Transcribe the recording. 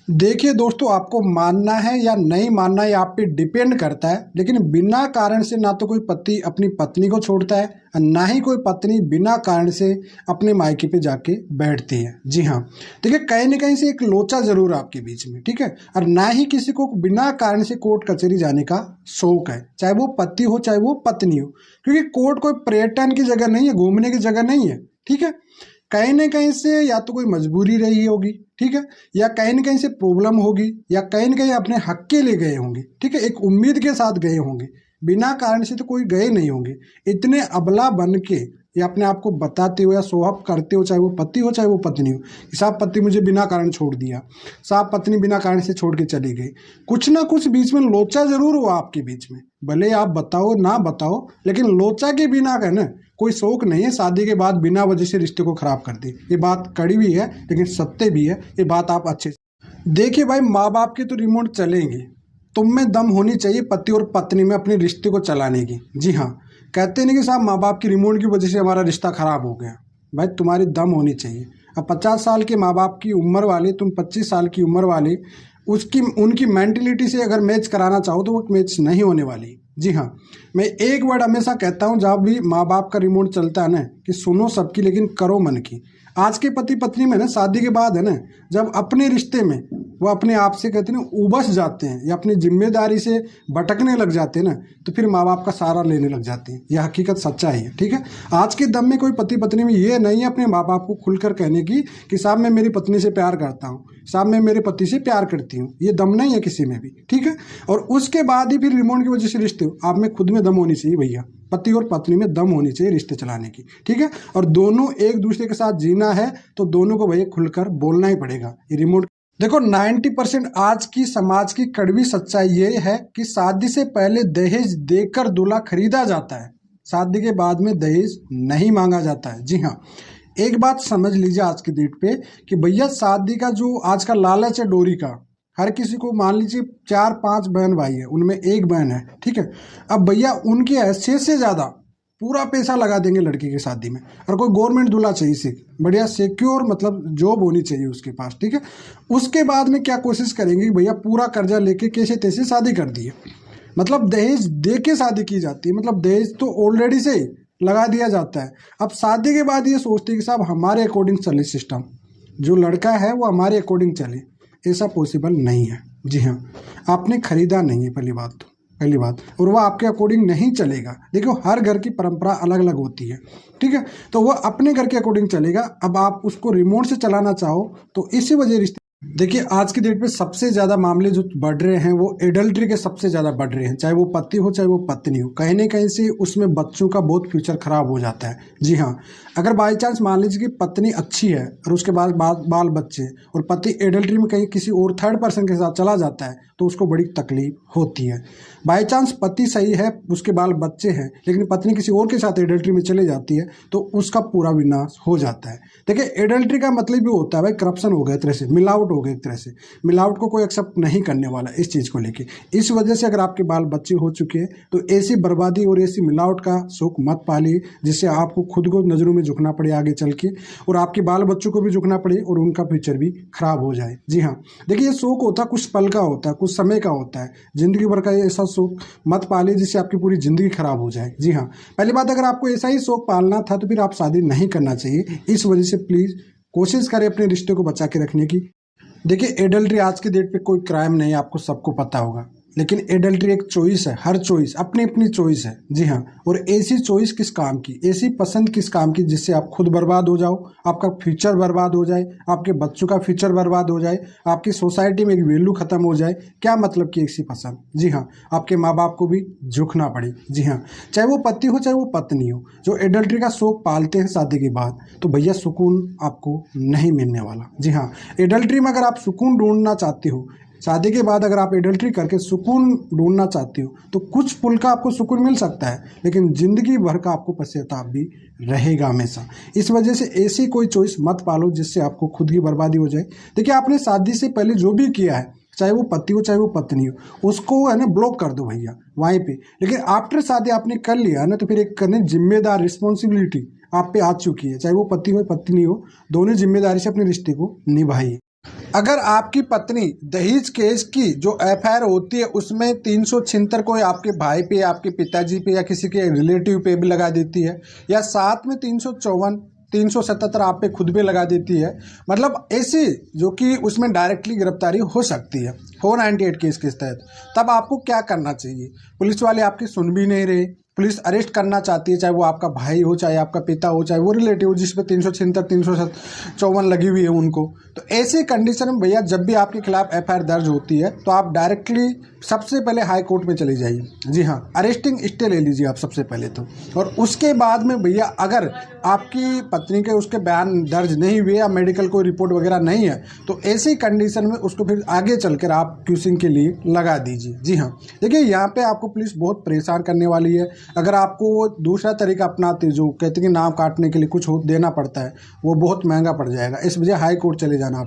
देखिए दोस्तों, आपको मानना है या नहीं मानना ये आप पे डिपेंड करता है, लेकिन बिना कारण से ना तो कोई पति अपनी पत्नी को छोड़ता है और ना ही कोई पत्नी बिना कारण से अपने मायके पे जाके बैठती है। जी हाँ, देखिए कहीं ना कहीं से एक लोचा जरूर है आपके बीच में, ठीक है। और ना ही किसी को बिना कारण से कोर्ट कचहरी जाने का शौक है, चाहे वो पति हो चाहे वो पत्नी हो, क्योंकि कोर्ट कोई पर्यटन की जगह नहीं है, घूमने की जगह नहीं है, ठीक है। कहीं ना कहीं से या तो कोई मजबूरी रही होगी, ठीक है, या कहीं ना कहीं से प्रॉब्लम होगी, या कहीं ना कहीं अपने हक के लिए गए होंगे, ठीक है, एक उम्मीद के साथ गए होंगे। बिना कारण से तो कोई गए नहीं होंगे। इतने अबला बन के या अपने आप को बताते हो या शो ऑफ करते हो, चाहे वो पति हो चाहे वो पत्नी हो, कि साहब पति मुझे बिना कारण छोड़ दिया, साहब पत्नी बिना कारण से छोड़ के चली गई। कुछ ना कुछ बीच में लोचा जरूर हुआ आपके बीच में, भले आप बताओ ना बताओ, लेकिन लोचा के बिना का ना कोई शौक नहीं है शादी के बाद बिना वजह से रिश्ते को खराब कर दे। ये बात कड़ी भी है लेकिन सत्य भी है, ये बात आप अच्छे से देखिए। भाई, माँ बाप के तो रिमोट चलेंगे, तुम में दम होनी चाहिए पति और पत्नी में अपने रिश्ते को चलाने की। जी हाँ, कहते नहीं कि साहब माँ बाप की रिमोट की वजह से हमारा रिश्ता खराब हो गया। भाई, तुम्हारी दम होनी चाहिए। अब 50 साल के माँ बाप की उम्र वाले, तुम 25 साल की उम्र वाले, उसकी उनकी मेंटलिटी से अगर मैच कराना चाहो तो वो मैच नहीं होने वाली। जी हाँ, मैं एक वर्ड हमेशा कहता हूँ जब भी माँ बाप का रिमोट चलता है ना, कि सुनो सबकी लेकिन करो मन की। आज के पति पत्नी में ना, शादी के बाद है ना, जब अपने रिश्ते में वो अपने आप से कहते हैं ना उबस जाते हैं या अपनी जिम्मेदारी से भटकने लग जाते हैं ना, तो फिर माँ बाप का सहारा लेने लग जाते हैं। यह हकीकत सच्चाई है, ठीक है। आज के दम में कोई पति पत्नी में ये नहीं है अपने माँ बाप को खुलकर कहने की कि साहब मैं मेरी पत्नी से प्यार करता हूँ, साहब मैं मेरे पति से प्यार करती हूँ। ये दम नहीं है किसी में भी, ठीक है। और उसके बाद ही फिर रिमोट की वजह से रिश्ते, आप में खुद में दम होनी चाहिए भैया, पति और पत्नी में दम होनी चाहिए रिश्ते चलाने की, ठीक है। और दोनों एक दूसरे के साथ जीना है तो दोनों को भैया खुलकर बोलना ही पड़ेगा। ये रिमोट देखो, 90% आज की समाज की कड़वी सच्चाई ये है कि शादी से पहले दहेज देकर दूल्हा खरीदा जाता है, शादी के बाद में दहेज नहीं मांगा जाता है। जी हाँ, एक बात समझ लीजिए आज की डेट पे कि भैया शादी का जो आज का लालच है डोरी का, हर किसी को, मान लीजिए 4-5 बहन भाई है, उनमें एक बहन है, ठीक है। अब भैया उनकी हैसियत से ज़्यादा पूरा पैसा लगा देंगे लड़की की शादी में। और कोई गवर्नमेंट दूल्हा चाहिए, से बढ़िया सिक्योर मतलब जॉब होनी चाहिए उसके पास, ठीक है। उसके बाद में क्या कोशिश करेंगे कि भैया पूरा कर्जा लेके कैसे तैसे शादी कर दी है, मतलब दहेज दे के शादी की जाती है, मतलब दहेज तो ऑलरेडी से ही लगा दिया जाता है। अब शादी के बाद ये सोचते हैं कि साहब हमारे अकॉर्डिंग चले सिस्टम, जो लड़का है वो हमारे अकॉर्डिंग चले। ऐसा पॉसिबल नहीं है। जी हाँ, आपने खरीदा नहीं है पहली बात, और वह आपके अकॉर्डिंग नहीं चलेगा। देखो, हर घर की परंपरा अलग अलग होती है, ठीक है, तो वह अपने घर के अकॉर्डिंग चलेगा। अब आप उसको रिमोट से चलाना चाहो तो इसी वजह रिश्ते, देखिए आज की डेट पे सबसे ज़्यादा मामले जो बढ़ रहे हैं वो एडल्ट्री के सबसे ज़्यादा बढ़ रहे हैं, चाहे वो पति हो चाहे वो पत्नी हो। कहीं ना कहीं से उसमें बच्चों का बहुत फ्यूचर खराब हो जाता है। जी हाँ, अगर बाई चांस मान लीजिए कि पत्नी अच्छी है और उसके बाद बाल बच्चे, और पति एडल्ट्री में कहीं किसी और थर्ड पर्सन के साथ चला जाता है तो उसको बड़ी तकलीफ होती है। बाई चांस पति सही है, उसके बाल बच्चे हैं, लेकिन पत्नी किसी और के साथ एडल्ट्री में चले जाती है तो उसका पूरा विनाश हो जाता है। देखिए, एडल्ट्री का मतलब भी होता है भाई करप्शन हो गया, एक तरह से मिलावट हो गई, एक तरह से मिलावट को कोई एक्सेप्ट नहीं करने वाला इस चीज़ को लेके। इस वजह से अगर आपके बाल बच्चे हो चुके हैं तो ऐसी बर्बादी और ऐसी मिलावट का शौक मत पालिए जिससे आपको खुद को नज़रों में झुकना पड़े आगे चल के, और आपके बाल बच्चों को भी झुकना पड़े और उनका फ्यूचर भी खराब हो जाए। जी हाँ, देखिए ये शौक होता है कुछ पल का, होता है कुछ समय का, होता है जिंदगी भर का। ये ऐसा शौक मत पालिए जिससे आपकी पूरी जिंदगी खराब हो जाए। जी हाँ, पहली बात, अगर आपको ऐसा ही शौक पालना था तो फिर आप शादी नहीं करना चाहिए। इस वजह से प्लीज़ कोशिश करें अपने रिश्ते को बचा के रखने की। देखिए, एडल्ट्री आज की डेट पे कोई क्राइम नहीं है, आपको सबको पता होगा, लेकिन एडल्ट्री एक चॉइस है, हर चॉइस अपनी अपनी चॉइस है। जी हाँ, और ऐसी चॉइस किस काम की, ऐसी पसंद किस काम की जिससे आप खुद बर्बाद हो जाओ, आपका फ्यूचर बर्बाद हो जाए, आपके बच्चों का फ्यूचर बर्बाद हो जाए, आपकी सोसाइटी में एक वैल्यू खत्म हो जाए। क्या मतलब कि ऐसी पसंद? जी हाँ, आपके माँ बाप को भी झुकना पड़े। जी हाँ, चाहे वो पति हो चाहे वो पत्नी हो, जो एडल्ट्री का शौक पालते हैं शादी के बाद, तो भैया सुकून आपको नहीं मिलने वाला। जी हाँ, एडल्ट्री में अगर आप सुकून ढूंढना चाहते हो, शादी के बाद अगर आप एडल्ट्री करके सुकून ढूंढना चाहते हो तो कुछ पुल का आपको सुकून मिल सकता है, लेकिन जिंदगी भर का आपको पश्चाताप भी रहेगा हमेशा। इस वजह से ऐसी कोई चॉइस मत पालो जिससे आपको खुद की बर्बादी हो जाए। देखिए, आपने शादी से पहले जो भी किया है, चाहे वो पति हो चाहे वो पत्नी हो, उसको है ना ब्लॉक कर दो भैया वहीं पे। लेकिन आफ्टर शादी आपने कर लिया है ना, तो फिर एक करने जिम्मेदार रिस्पॉन्सिबिलिटी आप पे आ चुकी है, चाहे वो पति हो पत्नी हो, दोनों जिम्मेदारी से अपने रिश्ते को निभाइए। अगर आपकी पत्नी दहेज केस की जो एफआईआर होती है उसमें 376 कोई आपके भाई पे, आपके पिताजी पे या किसी के रिलेटिव पे भी लगा देती है, या साथ में 354 377 आप पे खुद पे लगा देती है, मतलब ऐसी जो कि उसमें डायरेक्टली गिरफ्तारी हो सकती है 498 केस के तहत, तब आपको क्या करना चाहिए? पुलिस वाले आपकी सुन भी नहीं रहे, पुलिस अरेस्ट करना चाहती है, चाहे वो आपका भाई हो, चाहे आपका पिता हो, चाहे वो रिलेटिव हो जिस पे 376 354 लगी हुई है उनको। तो ऐसी कंडीशन में भैया जब भी आपके खिलाफ एफआईआर दर्ज होती है तो आप डायरेक्टली सबसे पहले हाई कोर्ट में चले जाइए। जी हाँ, अरेस्टिंग स्टे ले लीजिए आप सबसे पहले तो, और उसके बाद में भैया अगर आपकी पत्नी के उसके बयान दर्ज नहीं हुए या मेडिकल कोई रिपोर्ट वगैरह नहीं है तो ऐसी कंडीशन में उसको फिर आगे चलकर आप क्यूसिंग के लिए लगा दीजिए। जी हाँ, देखिए यहाँ पे आपको पुलिस बहुत परेशान करने वाली है। अगर आपको वो दूसरा तरीका अपनाते जो कहते हैं कि नाम काटने के लिए कुछ देना पड़ता है, वो बहुत महंगा पड़ जाएगा। इस वजह हाई कोर्ट चले जाना आप।